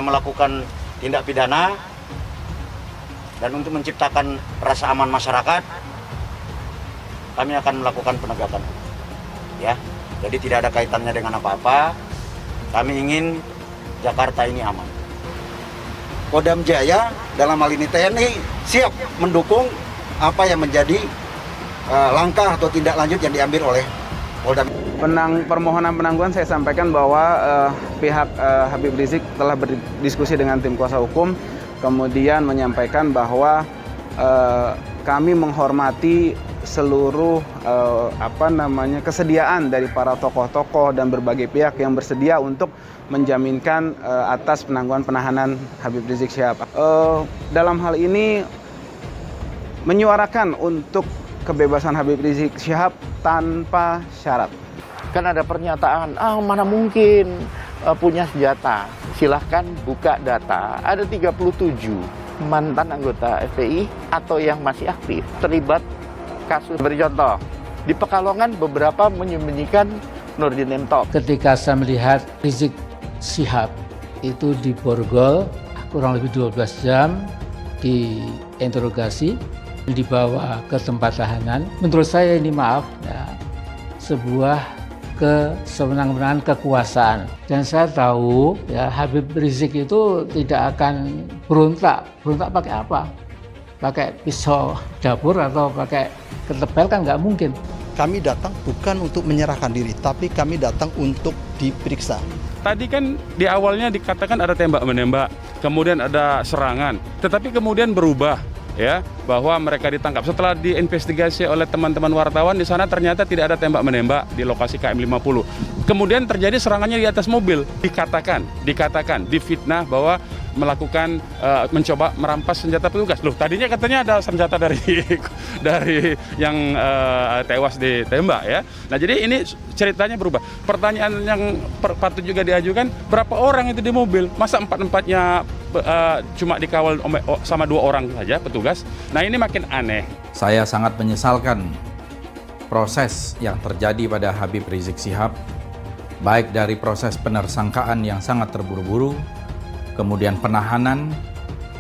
yang melakukan tindak pidana dan untuk menciptakan rasa aman masyarakat, kami akan melakukan penegakan. Ya, jadi tidak ada kaitannya dengan apa-apa. Kami ingin Jakarta ini aman. Kodam Jaya dalam hal ini TNI siap mendukung apa yang menjadi langkah atau tindak lanjut yang diambil oleh Polda. Permohonan penangguhan saya sampaikan bahwa pihak Habib Rizik telah berdiskusi dengan tim kuasa hukum, kemudian menyampaikan bahwa kami menghormati seluruh kesediaan dari para tokoh-tokoh dan berbagai pihak yang bersedia untuk menjaminkan atas penangguhan penahanan Habib Rizik Syihab. Dalam hal ini menyuarakan untuk kebebasan Habib Rizik Syihab tanpa syarat. Kan ada pernyataan, mana mungkin punya senjata. Silahkan buka data, ada 37 mantan anggota FPI atau yang masih aktif terlibat kasus. Beri contoh, di Pekalongan beberapa menyembunyikan Nurdin M. Top. Ketika saya melihat Rizik Syihab itu diborgol kurang lebih 12 jam, diinterogasi, dibawa ke tempat tahanan. Menurut saya ini sebuah kesewenang-wenangan kekuasaan. Dan saya tahu Habib Rizik itu tidak akan berontak. Berontak pakai apa? Pakai pisau dapur atau pakai ketebel kan nggak mungkin. Kami datang bukan untuk menyerahkan diri, tapi kami datang untuk diperiksa. Tadi kan di awalnya dikatakan ada tembak-menembak, kemudian ada serangan, tetapi kemudian berubah. Ya, bahwa mereka ditangkap. Setelah diinvestigasi oleh teman-teman wartawan di sana ternyata tidak ada tembak-menembak di lokasi KM 50. Kemudian terjadi serangannya di atas mobil. Dikatakan, difitnah bahwa melakukan mencoba merampas senjata petugas. Loh, tadinya katanya ada senjata dari yang tewas ditembak ya. Nah, jadi ini ceritanya berubah. Pertanyaan yang patut juga diajukan, berapa orang itu di mobil? Masa empat-empatnya cuma dikawal sama 2 orang saja petugas? Nah, ini makin aneh. Saya sangat menyesalkan proses yang terjadi pada Habib Rizik Syihab, baik dari proses penersangkaan yang sangat terburu-buru, kemudian penahanan,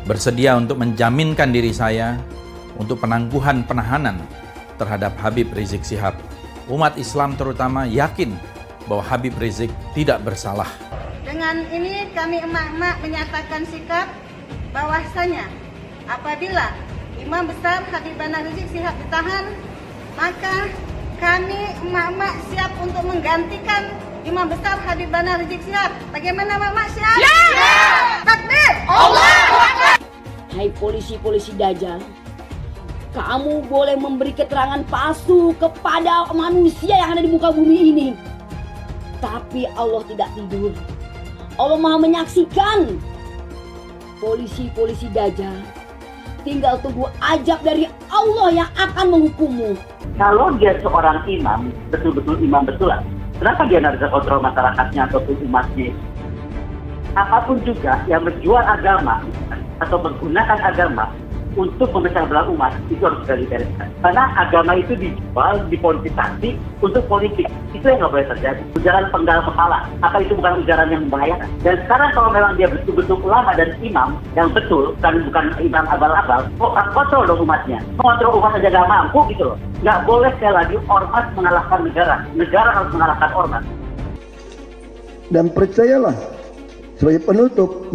bersedia untuk menjaminkan diri saya untuk penangguhan penahanan terhadap Habib Rizik Syihab. Umat Islam terutama yakin bahwa Habib Rizik tidak bersalah. Dengan ini kami emak-emak menyatakan sikap bahwasanya apabila Imam Besar Habib Rizik Syihab ditahan, maka kami emak-emak siap untuk menggantikan Imam Besar Habib Rizik Syihab. Bagaimana emak-emak siap? Siap! Takbir! Allahu Akbar! Hai polisi-polisi Dajjal, kamu boleh memberi keterangan palsu kepada manusia yang ada di muka bumi ini. Tapi Allah tidak tidur. Allah Maha menyaksikan. Polisi-polisi Dajjal, tinggal tunggu ajab dari Allah yang akan menghukummu. Kalau dia seorang imam, betul-betul imam betulan, kenapa dia tidak bisa kontrol masyarakatnya ataupun umatnya? Apapun juga yang menjual agama atau menggunakan agama untuk memecah belah umat, itu harus segera dibereskan. Karena agama itu dijual, dipolitisasi untuk politik. Itu yang nggak boleh terjadi. Ujaran penggal kepala, apa itu bukan ujaran yang membahayakan? Dan sekarang kalau memang dia betul-betul ulama dan imam yang betul, bukan imam abal-abal, kontrol dong umatnya. Mengontrol umat saja nggak mampu gitu loh. Nggak boleh sekali lagi ormas mengalahkan negara. Negara harus mengalahkan ormas. Dan percayalah, sebagai penutup,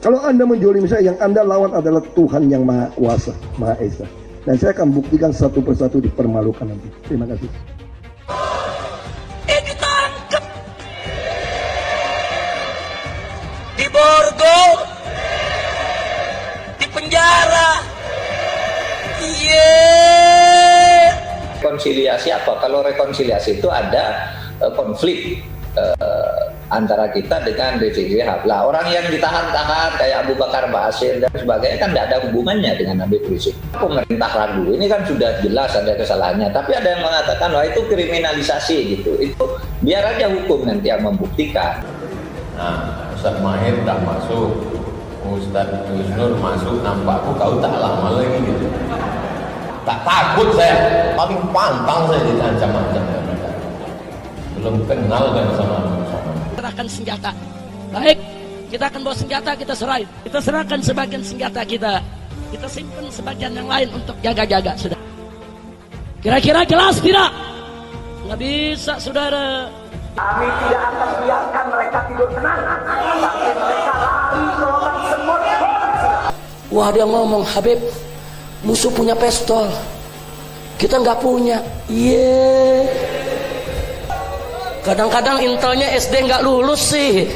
kalau Anda menjolimi saya, yang Anda lawan adalah Tuhan yang Maha Kuasa, Maha Esa. Dan saya akan buktikan satu persatu dipermalukan nanti. Terima kasih. Ditangkap, diborgol, dipenjara. Rekonsiliasi apa? Kalau rekonsiliasi itu ada konflik antara kita dengan Rizik Syihab. Lah, orang yang ditahan-tahan kayak Abu Bakar Basir dan sebagainya kan tidak ada hubungannya dengan Habib Rizik. Pemerintah ragu, ini kan sudah jelas ada kesalahannya. Tapi ada yang mengatakan, wah itu kriminalisasi gitu. Itu biar aja hukum nanti yang membuktikan. Nah, Ustaz Mahir udah masuk, Ustaz Yusnur masuk, nampakku kau tak lama lagi gitu. Tak takut saya, paling pantang saya diancam-ancam. Belum kenal kan sama Serahkan senjata. Baik, Kita akan bawa senjata, kita serahin. Kita serahkan sebagian senjata kita. Kita simpan sebagian yang lain untuk jaga-jaga, sudah. Kira-kira jelas tidak? Nggak bisa, saudara. Kami tidak akan biarkan mereka tidur tenang. Tapi mereka lari gelombang semut. Wah, dia ngomong, Habib, musuh punya pistol, kita nggak punya. Kadang-kadang intelnya SD nggak lulus sih.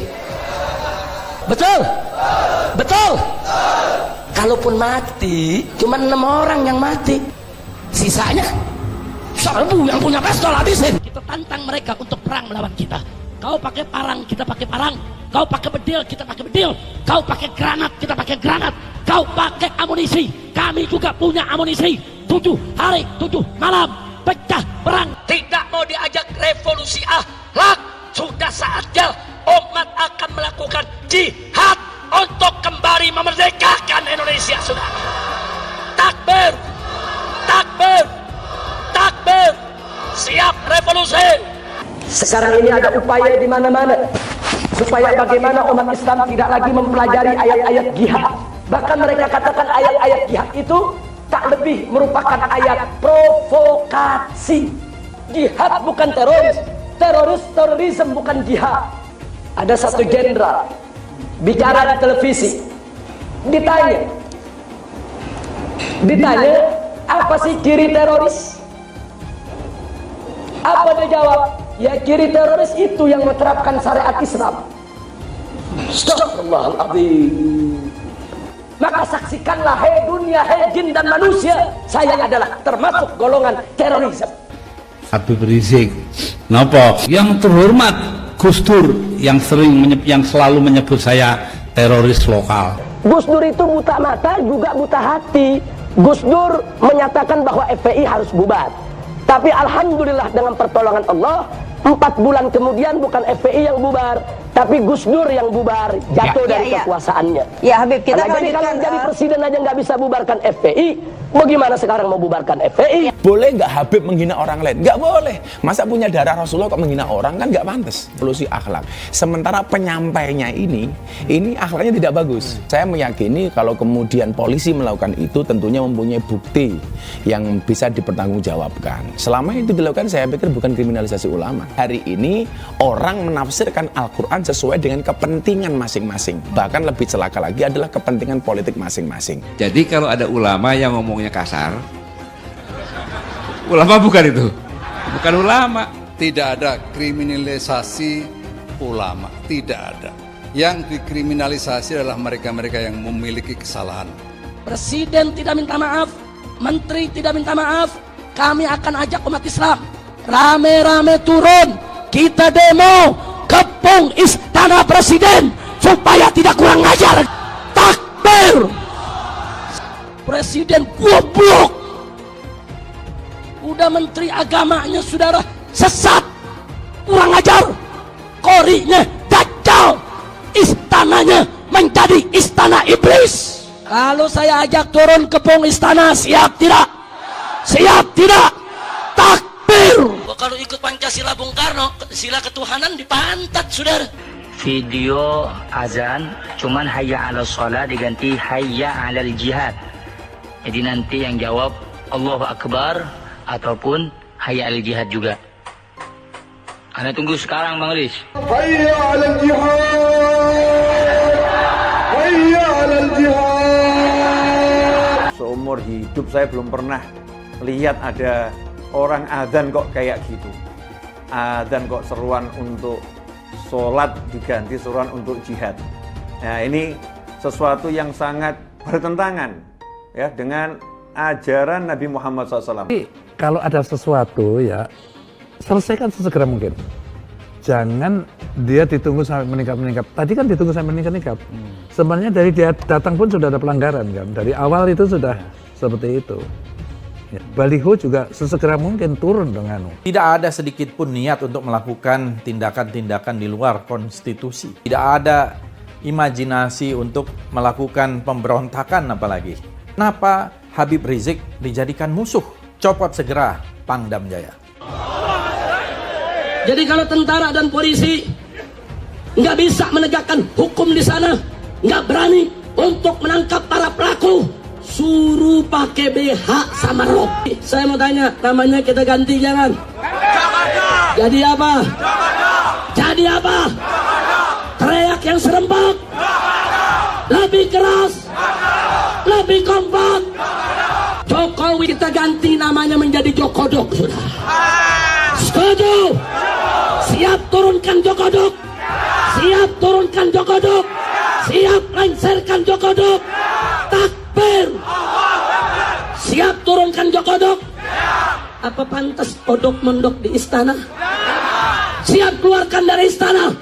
Betul? Betul? Kalaupun mati, cuma 6 orang yang mati. Sisanya, serbu yang punya pistol habisin. Kita tantang mereka untuk perang melawan kita. Kau pakai parang, kita pakai parang. Kau pakai bedil, kita pakai bedil. Kau pakai granat, kita pakai granat. Kau pakai amunisi, kami juga punya amunisi. 7 hari, 7 malam, pecah perang. Tidak mau diajak revolusi akhlak. Sudah saatnya umat akan melakukan jihad untuk kembali memerdekakan Indonesia, saudara. Takbir, takbir, takbir. Siap revolusi. Sekarang ini ada upaya di mana-mana supaya bagaimana umat Islam tidak lagi mempelajari ayat-ayat jihad. Bahkan mereka katakan ayat-ayat jihad itu tak lebih merupakan ayat provokasi. Jihad bukan teroris, terorisme bukan jihad. Ada satu jenderal bicara di televisi, ditanya apa sih ciri teroris? Apa dia jawab? Ya, ciri teroris itu yang menerapkan syariat Islam. Astagfirullahaladzim. Maka saksikanlah, hei dunia, hei jin dan manusia, saya adalah termasuk golongan teroris. Habib Rizik, napa? Yang terhormat Gus Dur yang selalu menyebut saya teroris lokal. Gus Dur itu buta mata juga buta hati. Gus Dur menyatakan bahwa FPI harus bubar. Tapi alhamdulillah dengan pertolongan Allah, 4 bulan kemudian bukan FPI yang bubar, tapi Gus Dur yang bubar, jatuh dari kekuasaannya. Ya Habib, kita jadi kalau jadi presiden aja nggak bisa bubarkan FPI, bagaimana sekarang mau bubarkan FPI? Boleh nggak Habib menghina orang lain? Nggak boleh. Masa punya darah Rasulullah kok menghina orang, kan nggak pantas. Evolusi akhlak. Sementara penyampainya ini akhlaknya tidak bagus. Saya meyakini kalau kemudian polisi melakukan itu tentunya mempunyai bukti yang bisa dipertanggungjawabkan. Selama itu dilakukan, saya pikir bukan kriminalisasi ulama. Hari ini orang menafsirkan Al-Quran sesuai dengan kepentingan masing-masing. Bahkan lebih celaka lagi adalah kepentingan politik masing-masing. Jadi kalau ada ulama yang ngomongnya kasar, ulama bukan itu, bukan ulama. Tidak ada kriminalisasi ulama, tidak ada. Yang dikriminalisasi adalah mereka-mereka yang memiliki kesalahan. Presiden tidak minta maaf, menteri tidak minta maaf. Kami akan ajak umat Islam rame-rame turun, kita demo kepung istana presiden supaya tidak kurang ajar. Takbir. Presiden goblok. Udah menteri agamanya saudara sesat, kurang ajar, korinya dajjal, istananya menjadi istana iblis. Kalau saya ajak turun kepung istana, siap tidak? Siap tidak? Takbir. Kalau ikut Pancasila Bung Karno, sila ketuhanan dipantat, saudara. Video azan cuman hayya 'ala shalah diganti hayya 'alal jihad. Jadi nanti yang jawab Allahu Akbar ataupun hayya 'alal jihad juga. Anda tunggu sekarang Bang Riz. Hayya 'alal jihad. Hayya 'alal jihad. Seumur hidup saya belum pernah lihat ada orang adzan kok kayak gitu. Adzan kok seruan untuk sholat diganti seruan untuk jihad. Nah, ini sesuatu yang sangat bertentangan ya dengan ajaran Nabi Muhammad SAW. Kalau ada sesuatu ya selesaikan sesegera mungkin. Jangan dia ditunggu sampai meningkat. Tadi kan ditunggu sampai meningkat. Sebenarnya dari dia datang pun sudah ada pelanggaran kan. Dari awal itu sudah seperti itu. Ya, baliho juga sesegera mungkin turun dengan. Tidak ada sedikit pun niat untuk melakukan tindakan-tindakan di luar konstitusi. Tidak ada imajinasi untuk melakukan pemberontakan apalagi. Kenapa Habib Rizik dijadikan musuh? Copot segera Pangdam Jaya. Jadi kalau tentara dan polisi nggak bisa menegakkan hukum di sana, nggak berani untuk menangkap para pelaku, suruh pakai BH sama rok. Saya mau tanya, namanya kita ganti jangan? Jadi apa? Jadi apa? Teriak yang serempak, lebih keras, lebih kompak. Jokowi kita ganti namanya menjadi Jokodok, sudah. Setuju? Siap turunkan Jokodok. Siap turunkan Jokodok. Siap lengserkan Jokodok. Takbir. Siap turunkan Jokodok. Apa pantas kodok mondok di istana? Siap keluarkan dari istana.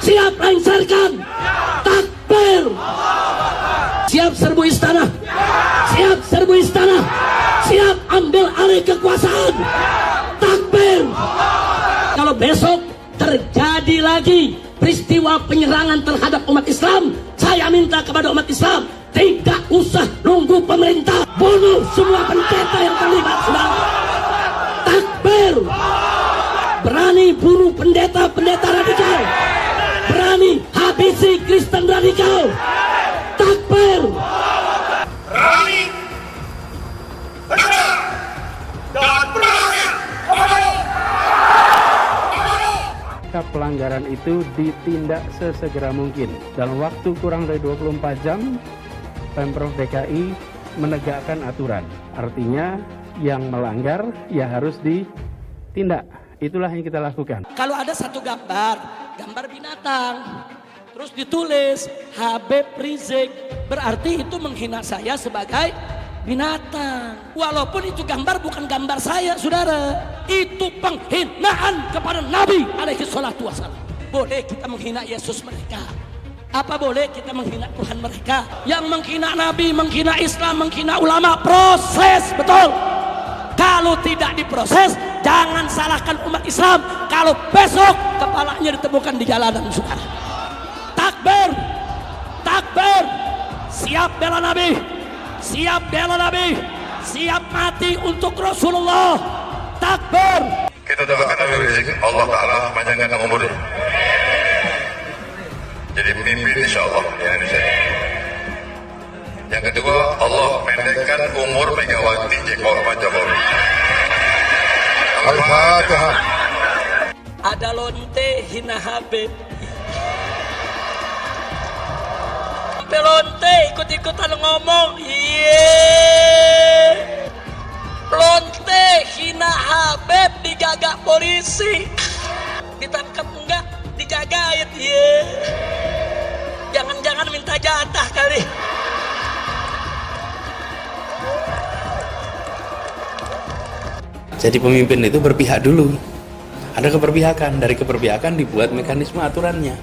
Siap lengserkan. Takbir. Siap serbu istana. Siap serbu istana. Siap ambil alih kekuasaan. Takbir. Kalau besok terjadi lagi peristiwa penyerangan terhadap umat Islam, saya minta kepada umat Islam, tidak usah nunggu pemerintah, bunuh semua pendeta yang terlibat, saudara. Takbir. Berani bunuh pendeta-pendeta radikal, berani habisi Kristen radikal. Takbir. Berani, benar, dan berani. Pelanggaran itu ditindak sesegera mungkin. Dalam waktu kurang dari 24 jam, Pemprov DKI menegakkan aturan. Artinya yang melanggar ya harus ditindak. Itulah yang kita lakukan. Kalau ada satu gambar binatang, terus ditulis Habib Rizik, berarti itu menghina saya sebagai binatang. Walaupun itu gambar bukan gambar saya, saudara. Itu penghinaan kepada Nabi alaihi salatu wassalam. Boleh kita menghina Yesus mereka. Apa boleh kita menghina Tuhan mereka? Yang menghina Nabi, menghina Islam, menghina ulama, proses, betul. Kalau tidak diproses, jangan salahkan umat Islam kalau besok kepalanya ditemukan di jalanan, saudara. Takbir. Takbir. Siap bela Nabi. Siap bela Nabi, siap mati untuk Rasulullah. Takbir. Kita doakan Habib Rizik, Allah Ta'ala panjangkan umurnya. Jadi pemimpin insya Allah di Indonesia. Yang kedua, Allah pendekkan umur Megawati Jokowi. Al-Fatihah. Ada lonte hina Habib. Lonte ikut-ikutan ngomong, lonte hina Habib dijaga polisi, ditangkap enggak dijagain, jangan-jangan minta jatah kali. Jadi pemimpin itu berpihak dulu, ada keberpihakan, dari keberpihakan dibuat mekanisme aturannya.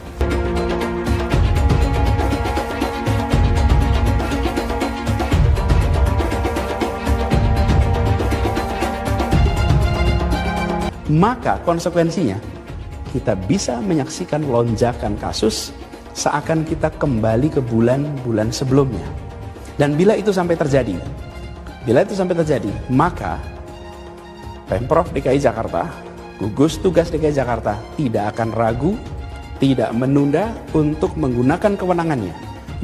Maka konsekuensinya kita bisa menyaksikan lonjakan kasus seakan kita kembali ke bulan-bulan sebelumnya. Dan bila itu sampai terjadi, maka Pemprov DKI Jakarta, gugus tugas DKI Jakarta tidak akan ragu, tidak menunda untuk menggunakan kewenangannya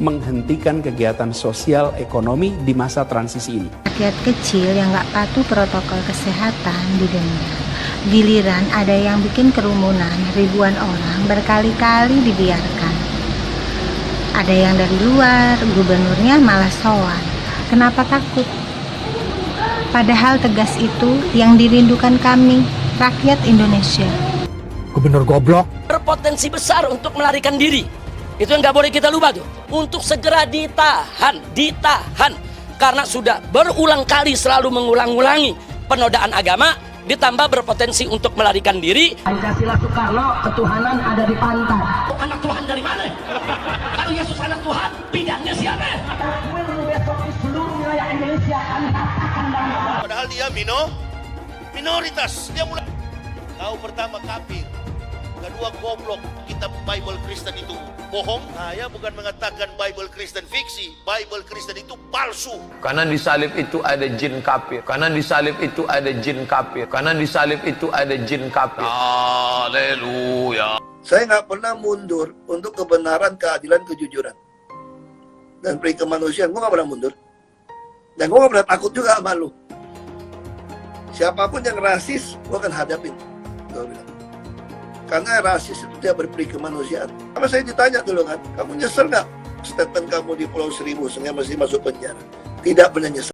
menghentikan kegiatan sosial ekonomi di masa transisi ini. Rakyat kecil yang nggak patuh protokol kesehatan didenda. Giliran ada yang bikin kerumunan, ribuan orang berkali-kali dibiarkan. Ada yang dari luar, gubernurnya malah sowan. Kenapa takut? Padahal tegas itu yang dirindukan kami, rakyat Indonesia. Gubernur goblok. Berpotensi besar untuk melarikan diri. Itu yang nggak boleh kita lupa tuh. Untuk segera ditahan. Karena sudah berulang kali selalu mengulang-ulangi penodaan agama, ditambah berpotensi untuk melarikan diri. Pancasila Soekarno, ketuhanan ada di pantai. Anak Tuhan dari mana? Kalau Yesus anak Tuhan, bidangnya siapa? Besok di seluruh wilayah Indonesia kami katakan Padahal dia minoritas. Dia mulai. Kau pertama kafir, kedua goblok. Kitab Bible Kristen itu bohong. Saya bukan mengatakan Bible Kristen fiksi. Bible Kristen itu palsu. Karena di salib itu ada jin kafir. Karena di salib itu ada jin kafir. Karena di salib itu ada jin kafir. Haleluya. Saya nggak pernah mundur untuk kebenaran, keadilan, kejujuran. Dan peri kemanusiaan, gue nggak pernah mundur. Dan gue nggak pernah takut juga sama lu. Siapapun yang rasis, gue akan hadapin. Gue bilang. Karena rasis itu tidak berperi kemanusiaan. Karena saya ditanya dulu kan, kamu nyesel nggak statement kamu di Pulau Seribu sehingga masih masuk penjara? Tidak pernah nyesel.